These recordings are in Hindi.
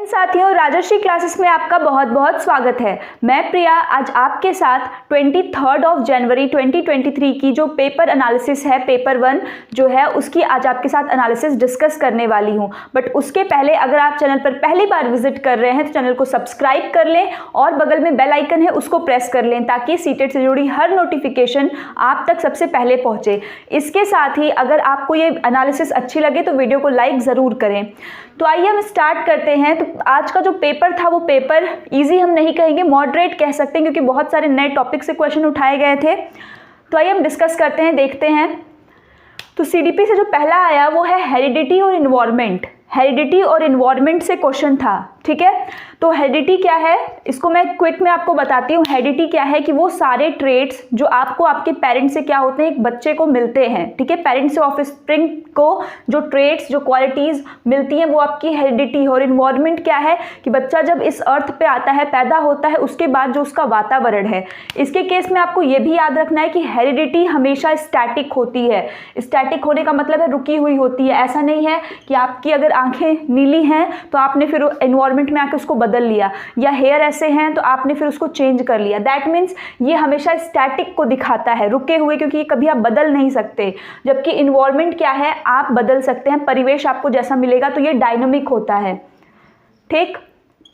साथियों, राजश्री क्लासेस में आपका बहुत बहुत स्वागत है। मैं प्रिया आज आपके साथ 23 जनवरी 2023 की जो पेपर एनालिसिस है, पेपर 1 जो है उसकी आज आपके साथ एनालिसिस डिस्कस करने वाली हूं। बट उसके पहले अगर आप चैनल पर पहली बार विजिट कर रहे हैं तो चैनल को सब्सक्राइब कर लें और बगल में बेल आइकन है उसको प्रेस कर लें ताकि सीटेट से जुड़ी हर नोटिफिकेशन आप तक सबसे पहले पहुंचे। इसके साथ ही अगर आपको ये एनालिसिस अच्छी लगे तो वीडियो को लाइक ज़रूर करें। तो आइए हम स्टार्ट करते हैं। तो आज का जो पेपर था वो पेपर इजी हम नहीं कहेंगे, मॉडरेट कह सकते हैं, क्योंकि बहुत सारे नए टॉपिक से क्वेश्चन उठाए गए थे। तो आइए हम डिस्कस करते हैं, देखते हैं। तो सीडीपी से जो पहला आया वो है हेरिडिटी और इन्वायरमेंट। हेरिडिटी और इन्वायरमेंट से क्वेश्चन था, ठीक है। तो हेरिडिटी क्या है, इसको मैं क्विक में आपको बताती हूँ। हेरिडिटी क्या है कि वो सारे ट्रेड्स जो आपको आपके पेरेंट्स से क्या होते हैं, एक बच्चे को मिलते हैं, ठीक है। पेरेंट्स से ऑफस्प्रिंग को जो ट्रेड्स, जो क्वालिटीज़ मिलती हैं वो आपकी हेरिडिटी है। और इन्वायरमेंट क्या है कि बच्चा जब इस अर्थ पे आता है, पैदा होता है, उसके बाद जो उसका वातावरण है। इसके केस में आपको ये भी याद रखना है कि हेरिडिटी हमेशा स्टैटिक होती है। स्टैटिक होने का मतलब है रुकी हुई होती है। ऐसा नहीं है कि आपकी अगर आंखें नीली हैं तो आपने फिर एनवायरनमेंट में आके उसको बदल लिया, या हेयर ऐसे हैं तो आपने फिर उसको चेंज कर लिया। दैट मीन्स ये हमेशा स्टैटिक को दिखाता है, रुके हुए, क्योंकि ये कभी आप बदल नहीं सकते। जबकि इन्वायरमेंट क्या है, आप बदल सकते हैं, परिवेश आपको जैसा मिलेगा, तो ये डायनामिक होता है, ठीक।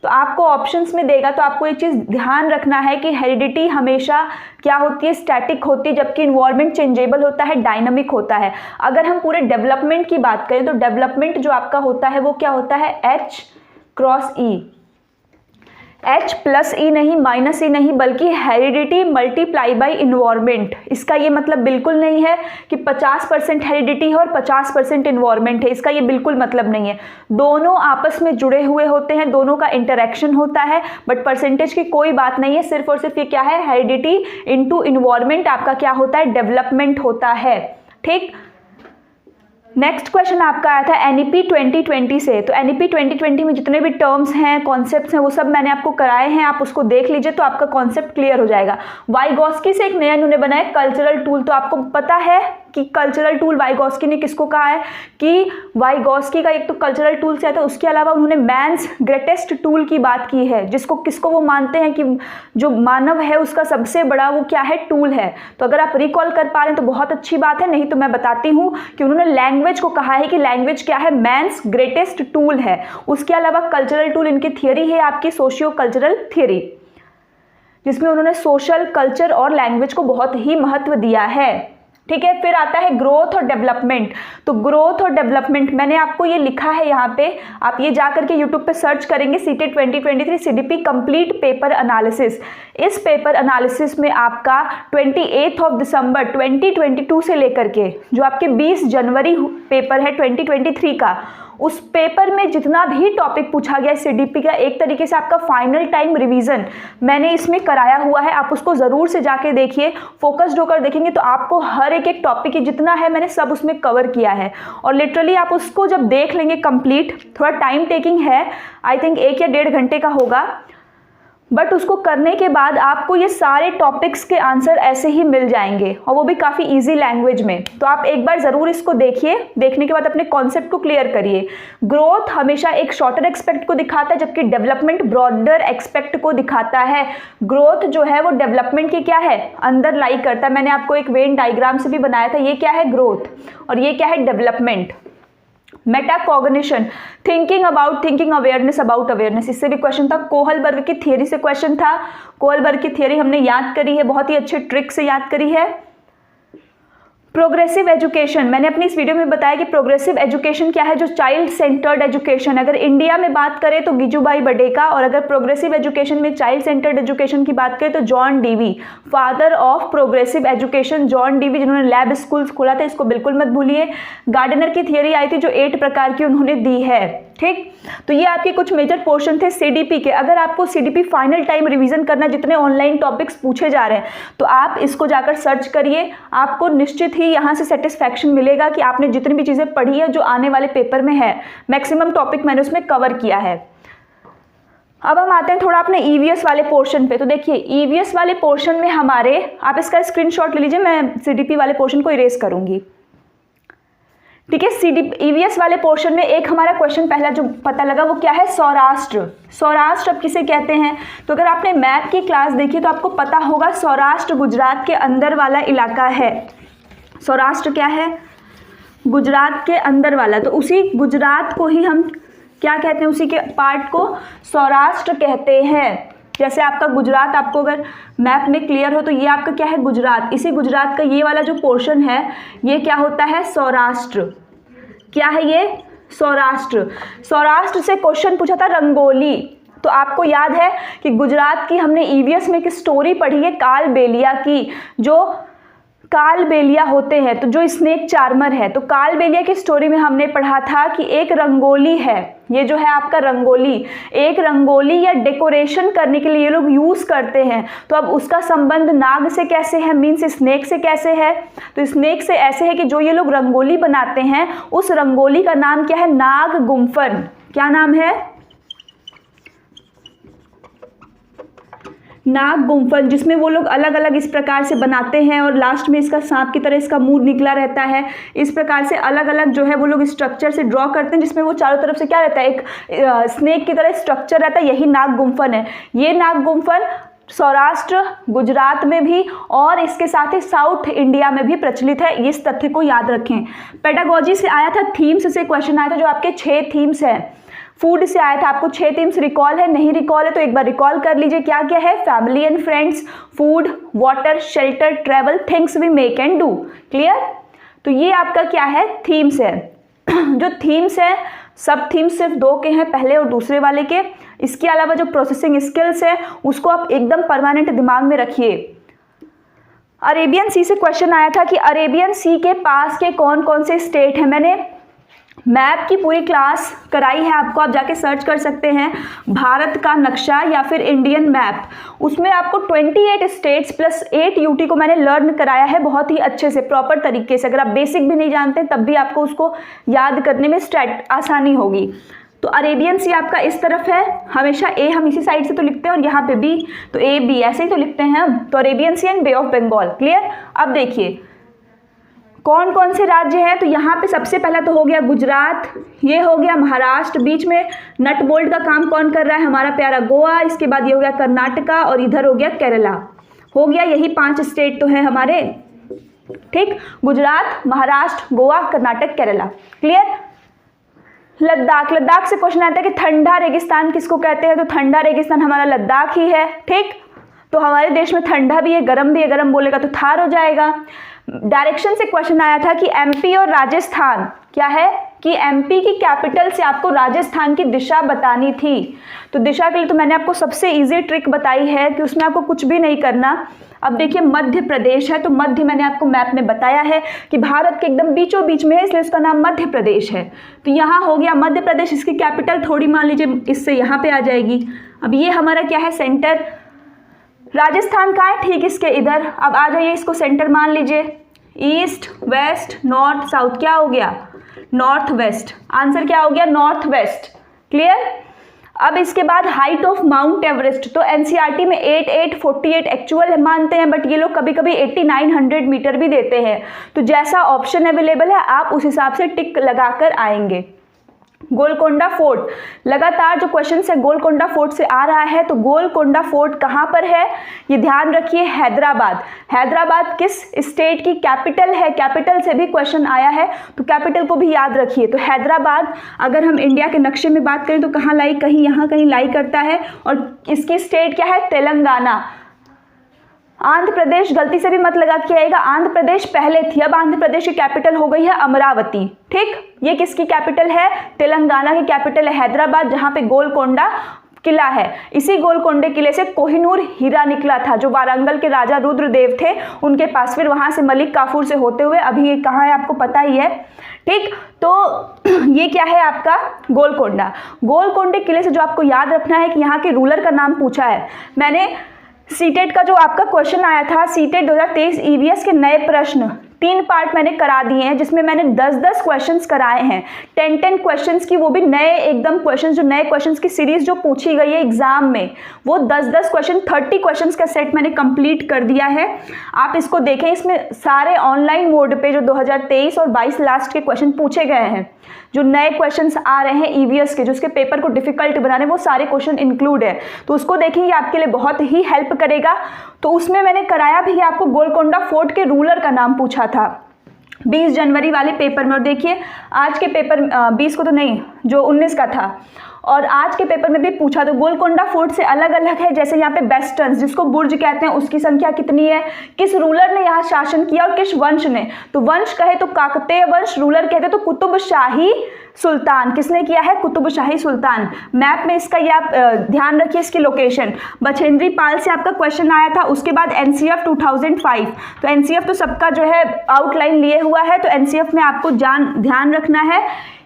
तो आपको ऑप्शंस में देगा तो आपको ये चीज़ ध्यान रखना है कि हेरिडिटी हमेशा क्या होती है, स्टैटिक होती है, जबकि इन्वायरमेंट चेंजेबल होता है, डायनामिक होता है। अगर हम पूरे डेवलपमेंट की बात करें तो डेवलपमेंट जो आपका होता है वो क्या होता है, H cross E। H plus E नहीं, माइनस E नहीं, बल्कि हेरिडिटी मल्टीप्लाई बाई इन्वायरमेंट। इसका ये मतलब बिल्कुल नहीं है कि 50% हेरिडिटी है और 50% इन्वायरमेंट है, इसका ये बिल्कुल मतलब नहीं है। दोनों आपस में जुड़े हुए होते हैं, दोनों का इंटरेक्शन होता है, बट परसेंटेज की कोई बात नहीं है। सिर्फ और सिर्फ ये क्या है, हेरिडिटी इंटू इन्वायरमेंट आपका क्या होता है, डेवलपमेंट होता है, ठीक। नेक्स्ट क्वेश्चन आपका आया था एनईपी 2020 से। तो एनईपी 2020 में जितने भी टर्म्स हैं, कॉन्सेप्ट्स हैं, वो सब मैंने आपको कराए हैं। आप उसको देख लीजिए तो आपका कॉन्सेप्ट क्लियर हो जाएगा। वाइगॉस्की से एक नया इन्होंने बनाया कल्चरल टूल। तो आपको पता है कि कल्चरल टूल वाइगॉस्की ने किसको कहा है, कि वाइगॉस्की का एक तो कल्चरल टूल से आता है, उसके अलावा उन्होंने मैन्स ग्रेटेस्ट टूल की बात की है, जिसको किसको वो मानते हैं कि जो मानव है उसका सबसे बड़ा वो क्या है, टूल है। तो अगर आप रिकॉल कर पा रहे हैं तो बहुत अच्छी बात है, नहीं तो मैं बताती हूँ कि उन्होंने लैंग्वेज को कहा है कि लैंग्वेज क्या है, मैन्स ग्रेटेस्ट टूल है। उसके अलावा कल्चरल टूल इनकी थियरी है आपकी सोशियो कल्चरल थियरी, जिसमें उन्होंने सोशल, कल्चर और लैंग्वेज को बहुत ही महत्व दिया है, ठीक है। फिर आता है ग्रोथ और डेवलपमेंट। तो ग्रोथ और डेवलपमेंट मैंने आपको ये लिखा है यहाँ पे, आप ये जा करके यूट्यूब पे सर्च करेंगे CTET 2023 CDP complete paper analysis. इस पेपर एनालिसिस में आपका 28 दिसंबर 2022 से लेकर के जो आपके 20 जनवरी पेपर है 2023 का, उस पेपर में जितना भी टॉपिक पूछा गया सीडीपी का, एक तरीके से आपका फाइनल टाइम रिवीजन मैंने इसमें कराया हुआ है। आप उसको ज़रूर से जाके देखिए, फोकस्ड होकर देखेंगे तो आपको हर एक टॉपिक जितना है मैंने सब उसमें कवर किया है। और लिटरली आप उसको जब देख लेंगे कंप्लीट, थोड़ा टाइम टेकिंग है, आई थिंक 1 या 1.5 घंटे का होगा, बट उसको करने के बाद आपको ये सारे टॉपिक्स के आंसर ऐसे ही मिल जाएंगे, और वो भी काफ़ी इजी लैंग्वेज में। तो आप एक बार ज़रूर इसको देखिए, देखने के बाद अपने कॉन्सेप्ट को क्लियर करिए। ग्रोथ हमेशा एक शॉर्टर एक्सपेक्ट को दिखाता है, जबकि डेवलपमेंट ब्रॉडर एक्सपेक्ट को दिखाता है। ग्रोथ जो है वो डेवलपमेंट की क्या है, अंदर लाई करता है। मैंने आपको एक वेन डायग्राम से भी बनाया था, ये क्या है ग्रोथ और ये क्या है development. Metacognition, thinking about thinking, awareness about awareness, इससे भी क्वेश्चन था। कोहलबर्ग की थियरी से क्वेश्चन था। कोहलबर्ग की थियरी हमने याद करी है, बहुत ही अच्छे ट्रिक से याद करी है। प्रोग्रेसिव एजुकेशन, मैंने अपनी इस वीडियो में बताया कि प्रोग्रेसिव एजुकेशन क्या है, जो चाइल्ड सेंटर्ड एजुकेशन। अगर इंडिया में बात करें तो गिजुभाई बडेका, और अगर प्रोग्रेसिव एजुकेशन में चाइल्ड सेंटर्ड एजुकेशन की बात करें तो John Dewey, father of progressive education John Dewey, जिन्होंने लैब स्कूल्स खोला था, इसको बिल्कुल मत भूलिए। गार्डनर की थियरी आई थी जो 8 प्रकार की उन्होंने दी है, ठीक। तो ये आपके कुछ मेजर पोर्शन थे सीडीपी के। अगर आपको सीडीपी फाइनल टाइम रिवीजन करना, जितने ऑनलाइन टॉपिक्स पूछे जा रहे हैं, तो आप इसको जाकर सर्च करिए, आपको निश्चित ही यहाँ से सेटिस्फैक्शन मिलेगा कि आपने जितनी भी चीज़ें पढ़ी है जो आने वाले पेपर में है, मैक्सिमम टॉपिक मैंने उसमें कवर किया है। अब हम आते हैं थोड़ा अपने ईवीएस वाले पोर्शन पे। तो देखिए ईवीएस वाले पोर्शन में हमारे, आप इसका स्क्रीनशॉट ले लीजिए, मैं सीडीपी वाले पोर्शन को इरेज करूंगी, ठीक है। ईवीएस वाले पोर्शन में एक हमारा क्वेश्चन पहला जो पता लगा वो क्या है, सौराष्ट्र। सौराष्ट्र अब किसे कहते हैं, तो अगर आपने मैप की क्लास देखी तो आपको पता होगा सौराष्ट्र गुजरात के अंदर वाला इलाका है। सौराष्ट्र क्या है, गुजरात के अंदर वाला, तो उसी गुजरात को ही हम क्या कहते हैं, उसी के पार्ट को सौराष्ट्र कहते हैं। जैसे आपका गुजरात आपको अगर मैप में क्लियर हो तो ये आपका क्या है, गुजरात। इसी गुजरात का ये वाला जो पोर्शन है ये क्या होता है, सौराष्ट्र। क्या है ये, सौराष्ट्र। सौराष्ट्र से क्वेश्चन पूछा था रंगोली, तो आपको याद है कि गुजरात की हमने ईवीएस में एक स्टोरी पढ़ी है कालबेलिया की। जो कालबेलिया होते हैं तो जो स्नेक चार्मर है, तो कालबेलिया की स्टोरी में हमने पढ़ा था कि एक रंगोली है, ये जो है आपका रंगोली, एक रंगोली या डेकोरेशन करने के लिए ये लोग यूज़ करते हैं। तो अब उसका संबंध नाग से कैसे है, मीन्स स्नेक से कैसे है, तो स्नेक से ऐसे है कि जो ये लोग रंगोली बनाते हैं उस रंगोली का नाम क्या है, नाग गुम्फन। क्या नाम है, नाग गुम्फन, जिसमें वो लोग अलग अलग इस प्रकार से बनाते हैं और लास्ट में इसका सांप की तरह इसका मुंह निकला रहता है। इस प्रकार से अलग अलग जो है वो लोग स्ट्रक्चर से ड्रॉ करते हैं, जिसमें वो चारों तरफ से क्या रहता है, एक स्नेक की तरह स्ट्रक्चर रहता है, यही नाग गुम्फन है। ये नाग गुम्फन सौराष्ट्र गुजरात में भी और इसके साथ ही साउथ इंडिया में भी प्रचलित है, इस तथ्य को याद रखें। पेडागोजी से आया था, थीम्स से क्वेश्चन आया था, जो आपके 6 थीम्स हैं। फूड से आया था, आपको 6 थीम्स रिकॉल है, नहीं रिकॉल है तो एक बार रिकॉल कर लीजिए। क्या क्या है, family and friends, food, water, shelter, travel, things we make and do. Clear, तो ये आपका क्या है, थीम्स है। जो थीम्स है, सब थीम्स सिर्फ 2 के हैं, पहले और दूसरे वाले के। इसके अलावा जो प्रोसेसिंग स्किल्स है उसको आप एकदम परमानेंट दिमाग में रखिए। अरेबियन सी से क्वेश्चन आया था कि अरेबियन सी के पास के कौन कौन से स्टेट हैं। मैंने मैप की पूरी क्लास कराई है आपको, आप जाके सर्च कर सकते हैं, भारत का नक्शा या फिर इंडियन मैप। उसमें आपको 28 स्टेट्स प्लस 8 यूटी को मैंने लर्न कराया है बहुत ही अच्छे से, प्रॉपर तरीके से। अगर आप बेसिक भी नहीं जानते तब भी आपको उसको याद करने में आसानी होगी। तो अरेबियन सी आपका इस तरफ है, हमेशा ए हम इसी साइड से तो लिखते हैं और यहाँ पे बी, तो ए बी ऐसे ही तो लिखते हैं हम। तो Arabian sea and bay of Bengal. Clear, अब देखिए कौन कौन से राज्य हैं। तो यहाँ पे सबसे पहला तो हो गया गुजरात, ये हो गया महाराष्ट्र, बीच में नट बोल्ट का काम कौन कर रहा है, हमारा प्यारा गोवा। इसके बाद ये हो गया कर्नाटका और इधर हो गया केरला। हो गया, यही 5 स्टेट तो है हमारे। ठीक, गुजरात, महाराष्ट्र, गोवा, कर्नाटक, केरला। क्लियर। लद्दाख, लद्दाख से क्वेश्चन आता है कि ठंडा रेगिस्तान किसको कहते हैं, तो ठंडा रेगिस्तान हमारा लद्दाख ही है। ठीक, तो हमारे देश में ठंडा भी है, गर्म भी है, गर्म बोलेगा तो थार हो जाएगा। डायरेक्शन से क्वेश्चन आया था कि एमपी और राजस्थान क्या है, कि एमपी की कैपिटल से आपको राजस्थान की दिशा बतानी थी। तो दिशा के लिए तो मैंने आपको सबसे इजी ट्रिक बताई है कि उसमें आपको कुछ भी नहीं करना। अब देखिए मध्य प्रदेश है, तो मध्य मैंने आपको मैप में बताया है कि भारत के एकदम बीचों बीच में है, इसलिए उसका नाम मध्य प्रदेश है। तो यहाँ हो गया मध्य प्रदेश, इसकी कैपिटल थोड़ी मान लीजिए इससे यहाँ पे आ जाएगी। अब ये हमारा क्या है, सेंटर। राजस्थान का है ठीक इसके इधर। अब आ जाइए, इसको सेंटर मान लीजिए। ईस्ट, वेस्ट, नॉर्थ, साउथ, क्या हो गया, नॉर्थ वेस्ट। आंसर क्या हो गया, नॉर्थ वेस्ट। क्लियर। अब इसके बाद हाइट ऑफ माउंट एवरेस्ट, तो एनसीईआरटी में 8848 एक्चुअल मानते हैं, बट ये लोग कभी कभी 8900 मीटर भी देते हैं। तो जैसा ऑप्शन अवेलेबल है आप उस हिसाब से टिक लगाकर आएंगे। गोलकोंडा फोर्ट, लगातार जो क्वेश्चन है गोलकोंडा फोर्ट से आ रहा है, तो गोलकोंडा फोर्ट कहाँ पर है, ये ध्यान रखिए, हैदराबाद। हैदराबाद किस स्टेट की कैपिटल है, कैपिटल से भी क्वेश्चन आया है, तो कैपिटल को भी याद रखिए। तो हैदराबाद अगर हम इंडिया के नक्शे में बात करें तो कहाँ लाई, कहीं यहाँ कहीं लाई करता है, और इसकी स्टेट क्या है, तेलंगाना। आंध्र प्रदेश गलती से भी मत लगा के आएगा, आंध्र प्रदेश पहले थी, अब आंध्र प्रदेश की कैपिटल हो गई है अमरावती। ठीक, ये किसकी कैपिटल है, तेलंगाना की कैपिटल है हैदराबाद, जहां पे गोलकोंडा किला है। इसी गोलकोंडे किले से कोहिनूर हीरा निकला था, जो वारंगल के राजा रुद्रदेव थे उनके पास, फिर वहां से मलिक काफूर से होते हुए अभी ये कहाँ है आपको पता ही है। ठीक, तो ये क्या है आपका गोलकोंडा। गोलकोंडे किले से जो आपको याद रखना है कि यहाँ के रूलर का नाम पूछा है मैंने। सीटेट का जो आपका क्वेश्चन आया था, सीटेट 2023 ईवीएस के नए प्रश्न 3 पार्ट मैंने करा दिए हैं, जिसमें मैंने 10-10 क्वेश्चंस कराए हैं, 10-10 क्वेश्चंस की, वो भी नए एकदम क्वेश्चंस, जो नए क्वेश्चंस की सीरीज जो पूछी गई है एग्जाम में, वो 10-10 क्वेश्चन, 30 क्वेश्चंस का सेट मैंने कंप्लीट कर दिया है। आप इसको देखें, इसमें सारे ऑनलाइन मोड पे जो 2023 और 22 लास्ट के क्वेश्चन पूछे गए हैं, जो नए क्वेश्चंस आ रहे हैं ईवीएस के, जो उसके पेपर को डिफिकल्ट बना रहे हैं, वो सारे क्वेश्चन इंक्लूड है, तो उसको देखेंगे, आपके लिए बहुत ही हेल्प करेगा। तो उसमें मैंने कराया भी आपको गोलकोंडा फोर्ट के रूलर का नाम पूछा था 20 जनवरी वाले पेपर में। और देखिए आज के पेपर 20 को तो नहीं, जो 19 का था, और आज के पेपर में भी पूछा। तो गोलकोंडा फोर्ट से अलग अलग है, जैसे यहाँ पे बेस्टर्न्स, जिसको बुर्ज कहते हैं, उसकी संख्या कितनी है, किस रूलर ने यहाँ शासन किया और किस वंश ने। तो वंश कहे तो काकतीय वंश, रूलर कहते तो कुतुबशाही सुल्तान। किसने किया है? कुतुबशाही सुल्तान। मैप में इसका ये आप ध्यान रखिए, इसकी लोकेशन। बछेंद्री पाल से आपका क्वेश्चन आया था। उसके बाद एनसीएफ 2005, तो एनसीएफ तो सबका जो है आउटलाइन लिए हुआ है, तो एनसीएफ में आपको ध्यान रखना है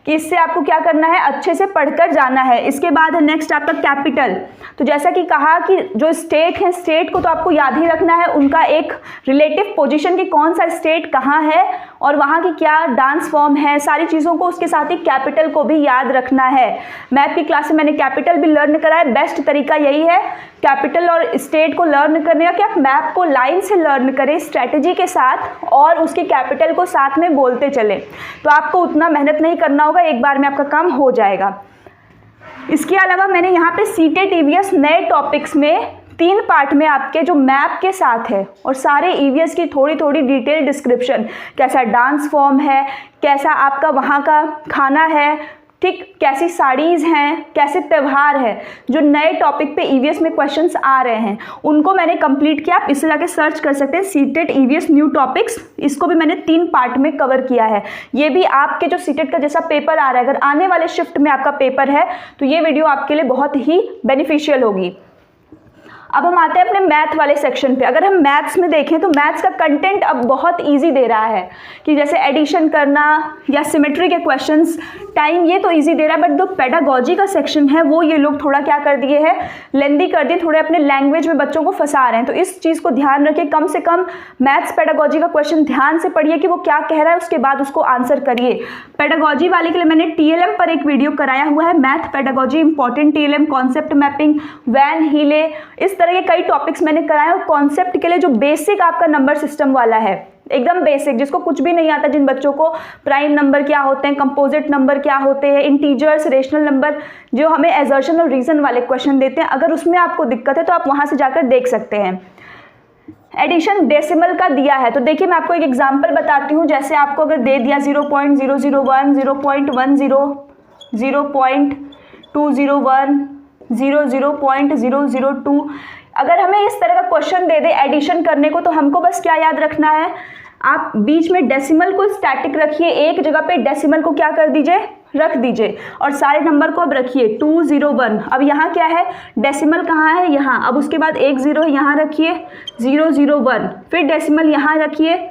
कि इससे आपको क्या करना है, अच्छे से पढ़कर जाना है। इसके बाद है नेक्स्ट आपका कैपिटल। तो जैसा कि कहा कि जो स्टेट है, स्टेट को तो आपको याद ही रखना है, उनका एक रिलेटिव पोजीशन कि कौन सा स्टेट कहाँ है और वहाँ की क्या डांस फॉर्म है, सारी चीज़ों को, उसके साथ ही कैपिटल को भी याद रखना है। मैथ की क्लास में मैंने कैपिटल भी लर्न करा है। बेस्ट तरीका यही है कैपिटल और स्टेट को लर्न करने का कि आप मैप को लाइन से लर्न करें स्ट्रैटेजी के साथ, और उसकी कैपिटल को साथ में बोलते चलें, तो आपको उतना मेहनत नहीं करना होगा, एक बार में आपका काम हो जाएगा। इसके अलावा मैंने यहाँ पे सीटेट ईवीएस नए टॉपिक्स में 3 पार्ट में आपके जो मैप के साथ है, और सारे ईवीएस की थोड़ी थोड़ी डिटेल डिस्क्रिप्शन, कैसा डांस फॉर्म है, कैसा आपका वहाँ का खाना है, ठीक, कैसी साड़ीज़ हैं, कैसे त्यौहार है, जो नए टॉपिक पे ईवीएस में क्वेश्चंस आ रहे हैं, उनको मैंने कंप्लीट किया। आप इससे जाके सर्च कर सकते हैं सीटेट ईवीएस न्यू टॉपिक्स, इसको भी मैंने 3 पार्ट में कवर किया है। ये भी आपके जो सीटेट का जैसा पेपर आ रहा है, अगर आने वाले शिफ्ट में आपका पेपर है, तो ये वीडियो आपके लिए बहुत ही बेनिफिशियल होगी। अब हम आते हैं अपने मैथ वाले सेक्शन पे। अगर हम मैथ्स में देखें तो मैथ्स का कंटेंट अब बहुत इजी दे रहा है, कि जैसे एडिशन करना या सिमेट्री के क्वेश्चंस, टाइम ये तो इजी दे रहा है, बट जो पेडागोजी का सेक्शन है वो ये लोग थोड़ा क्या कर दिए हैं, लेंदी कर दिए, थोड़े अपने लैंग्वेज में बच्चों को फंसा रहे हैं। तो इस चीज़ को ध्यान रखिए, कम से कम मैथ्स पेडागोजी का क्वेश्चन ध्यान से पढ़िए कि वो क्या कह रहा है, उसके बाद उसको आंसर करिए। पेडागोजी वाले के लिए मैंने टीएलएम पर एक वीडियो कराया हुआ है, math pedagogy important TLM, concept mapping, Van Hiele, इस तरह के कई टॉपिक्स मैंने कराए। और कॉन्सेप्ट के लिए जो बेसिक आपका नंबर सिस्टम वाला है, एकदम बेसिक, जिसको कुछ भी नहीं आता, जिन बच्चों को प्राइम नंबर क्या होते हैं, कंपोजिट नंबर क्या होते हैं, इंटीजर्स, रेशनल नंबर, जो हमें एजर्शन और रीजन वाले क्वेश्चन देते हैं, अगर उसमें आपको दिक्कत है तो आप वहां से जाकर देख सकते हैं। एडिशन डेसिमल का दिया है, तो देखिए मैं आपको एक एग्जांपल बताती हूँ। जैसे आपको अगर दे दिया 0.001, 0.10, 0.201, 0.002, अगर हमें इस तरह का क्वेश्चन दे दे एडिशन करने को, तो हमको बस क्या याद रखना है, आप बीच में डेसिमल को स्टैटिक रखिए, एक जगह पे डेसिमल को क्या कर दीजिए, रख दीजिए, और सारे नंबर को अब रखिए 201। अब यहाँ क्या है, डेसिमल कहाँ है, यहाँ, अब उसके बाद एक 0 यहाँ रखिए, 001, फिर डेसिमल यहाँ रखिए,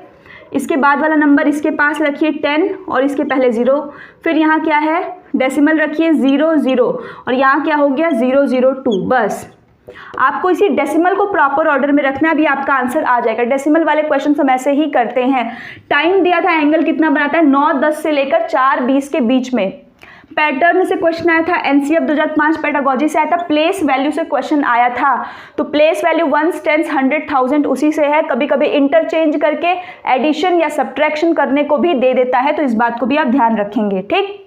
इसके बाद वाला नंबर इसके पास रखिए 10 और इसके पहले 0, फिर यहाँ क्या है, डेसिमल रखिए 00, और यहाँ क्या हो गया 002। बस आपको इसी डेसिमल को प्रॉपर ऑर्डर में रखना है, अभी आपका आंसर आ जाएगा। डेसिमल वाले क्वेश्चन हम ऐसे ही करते हैं। टाइम दिया था, एंगल कितना बनाता है, 9:10 से लेकर 4:20 के बीच में। पैटर्न से क्वेश्चन आया था, एनसीएफ 2005 पेडागोजी से आया था। प्लेस वैल्यू से क्वेश्चन आया था, तो प्लेस वैल्यू 1, 10, 100, 1000 उसी से है। कभी कभी इंटरचेंज करके एडिशन या सब्ट्रैक्शन करने को भी दे देता है, तो इस बात को भी आप ध्यान रखेंगे, ठीक।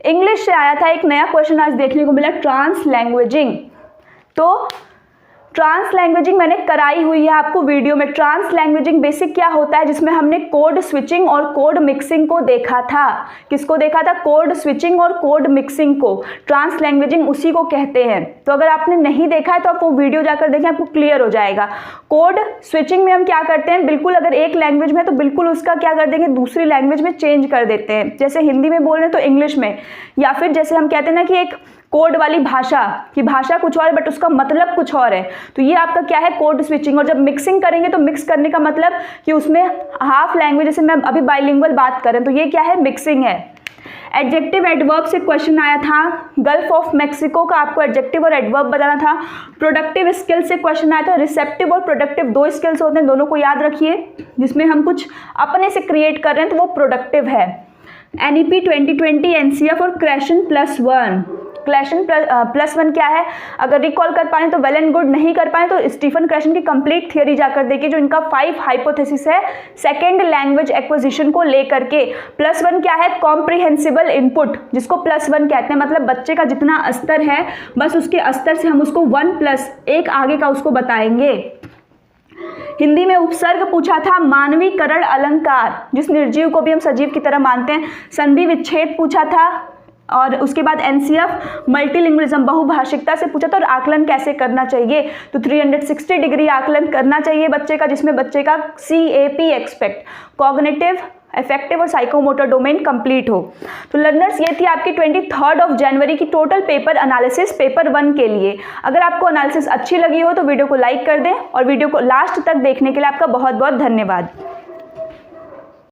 इंग्लिश से आया था एक नया क्वेश्चन आज देखने को मिला, ट्रांसलैंग्वेजिंग। तो ट्रांसलैंग्वेजिंग मैंने कराई हुई है आपको वीडियो में। ट्रांसलैंग्वेजिंग बेसिक क्या होता है, जिसमें हमने कोड स्विचिंग और कोड मिक्सिंग को देखा था। किसको देखा था, कोड स्विचिंग और कोड मिक्सिंग को। ट्रांसलैंग्वेजिंग उसी को कहते हैं। तो अगर आपने नहीं देखा है तो आप वो वीडियो जाकर देखें, आपको क्लियर हो जाएगा। कोड स्विचिंग में हम क्या करते हैं, बिल्कुल अगर एक लैंग्वेज में तो बिल्कुल उसका क्या कर देंगे, दूसरी लैंग्वेज में चेंज कर देते हैं। जैसे हिंदी में बोल रहे हैं तो इंग्लिश में, या फिर जैसे हम कहते हैं ना कि एक कोड वाली भाषा की भाषा कुछ और है बट उसका मतलब कुछ और है, तो ये आपका क्या है, कोड स्विचिंग। और जब मिक्सिंग करेंगे तो मिक्स करने का मतलब कि उसमें हाफ लैंग्वेज, जैसे मैं अभी बाइलिंगुअल बात करें तो ये क्या है, मिक्सिंग है। एडजेक्टिव एडवर्ब से क्वेश्चन आया था, गल्फ ऑफ मैक्सिको का आपको एडजेक्टिव और एडवर्ब बताना था। प्रोडक्टिव स्किल से क्वेश्चन आया था, रिसेप्टिव और प्रोडक्टिव दो स्किल्स होते हैं, दोनों को याद रखिए। जिसमें हम कुछ अपने से क्रिएट कर रहे हैं तो वो प्रोडक्टिव है। NEP 2020 NCF और क्रेशन +1। क्रेशन +1 क्या है, अगर रिकॉल कर पाए तो वेल एंड गुड, नहीं कर पाए तो स्टीफन क्रेशन की कंप्लीट थियरी जाकर देखिए, जो इनका 5 हाइपोथेसिस है सेकेंड लैंग्वेज एक्विजिशन को लेकर के। +1 क्या है, कॉम्प्रिहेंसिबल इनपुट, जिसको +1 कहते हैं, मतलब बच्चे का जितना स्तर है बस उसके स्तर से हम उसको 1+1 आगे का उसको बताएंगे। हिंदी में उपसर्ग पूछा था, मानवीकरण अलंकार, जिस निर्जीव को भी हम सजीव की तरह मानते हैं। संधि विच्छेद पूछा था, और उसके बाद NCF मल्टीलिंग्विज्म, बहुभाषिकता से पूछा था, और आकलन कैसे करना चाहिए, तो 360 डिग्री आकलन करना चाहिए बच्चे का, जिसमें बच्चे का CAP एक्सपेक्ट, कॉग्निटिव, अफेक्टिव और साइकोमोटर डोमेन कंप्लीट हो। तो लर्नर्स, ये थी आपकी 23 जनवरी की टोटल पेपर एनालिसिस पेपर 1 के लिए। अगर आपको एनालिसिस अच्छी लगी हो तो वीडियो को लाइक कर दें, और वीडियो को लास्ट तक देखने के लिए आपका बहुत बहुत धन्यवाद।